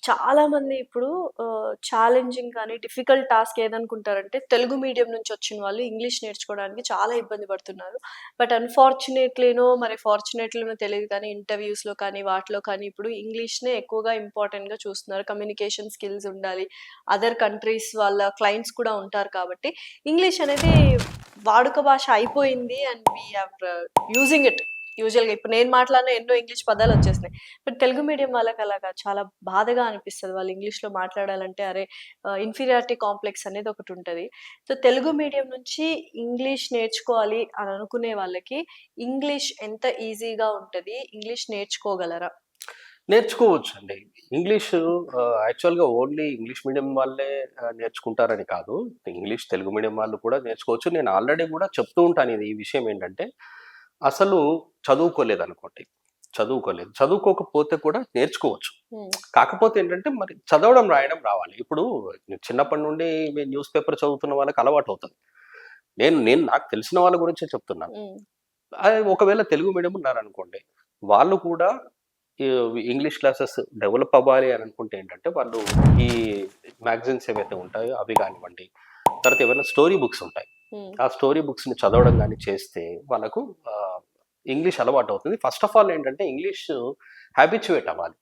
చాలామంది ఇప్పుడు ఛాలెంజింగ్ కానీ, డిఫికల్ట్ టాస్క్ ఏదనుకుంటారంటే, తెలుగు మీడియం నుంచి వచ్చిన వాళ్ళు ఇంగ్లీష్ నేర్చుకోవడానికి చాలా ఇబ్బంది పడుతున్నారు. బట్ అన్‌ఫార్చునేట్‌లీనో, మరి ఫార్చునేట్‌లీనో తెలీదు కానీ, ఇంటర్‌వ్యూస్‌లో కానీ, వాటిలో కానీ ఇప్పుడు ఇంగ్లీష్‌నే ఎక్కువగా ఇంపార్టెంట్‌గా చూస్తున్నారు. కమ్యూనికేషన్ స్కిల్స్ ఉండాలి. అదర్ కంట్రీస్ వాళ్ళ క్లయింట్స్ కూడా ఉంటారు కాబట్టి, ఇంగ్లీష్ అనేది వాడుక భాష అయిపోయింది and we are using it. యూజువల్‌గా ఇప్పుడు నేను మాట్లాడిన ఎన్నో ఇంగ్లీష్ పదాలొచ్చేసినాయి. బట్ తెలుగు మీడియం వాళ్ళకలాగా చాలా బాధగా అనిపిస్తది. వాళ్ళు ఇంగ్లీష్‌లో మాట్లాడాలంటే అరే! ఇన్ఫీరియారిటీ కాంప్లెక్స్ అనేది ఒకటుంటది. సో, తెలుగు మీడియం నుంచి ఇంగ్లీష్ నేర్చుకోవాలి అని అనుకునే వాళ్ళకి ఇంగ్లీష్ ఎంత ఈజీగా ఉంటది? ఇంగ్లీష్ నేర్చుకోగలరా? నేర్చుకోవచ్చండి. ఇంగ్లీషు యాక్చువల్‌గా ఓన్లీ ఇంగ్లీష్ మీడియం వాళ్ళే నేర్చుకుంటారని కాదు. తెలుగు మీడియం వాళ్ళు కూడా నేర్చుకోవచ్చు. నేను ఆల్రెడీ గూడా చెప్తూ ఉంటాను ఈ విషయం ఏంటంటే, అసలు చదువుకోలేదనుకోండి. చదువుకోకపోతే కూడా నేర్చుకోవచ్చు. హ్మ్. కాకపోతే ఏంటంటే, మరి చదవడం, రాయడం రావాలి. ఇప్పుడు చిన్నప్పటి నుండి న్యూస్ పేపర్ చదువుతున్న వాళ్ళకి అలవాటవుతది. నేను నేను నాకు తెలిసిన వాళ్ళ గురించే చెప్తున్నాను. హ్మ్. ఒకవేళ తెలుగు మీడియం ఉన్నారనుకోండి, వాళ్ళు కూడా ఈ ఇంగ్లీష్ క్లాసెస్ డెవలప్ అవ్వాలి అని అనుకుంటే ఏంటంటే, వాళ్ళు ఈ మ్యాగజైన్స్ ఏవైతే ఉంటాయో అవి గానివ్వండి, తర్వాత ఏవైనా స్టోరీ బుక్స్ ఉంటాయి. హ్మ్. ఆ స్టోరీ బుక్స్‌ని చదవడం గాని చేస్తే వాళ్ళకు ఇంగ్లీష్ అలవాటవుతుంది. ఫస్ట్ ఆఫ్ ఆల్ ఏంటంటే ఇంగ్లీష్ హ్యాబిచ్యుయేట్ అవ్వాలి.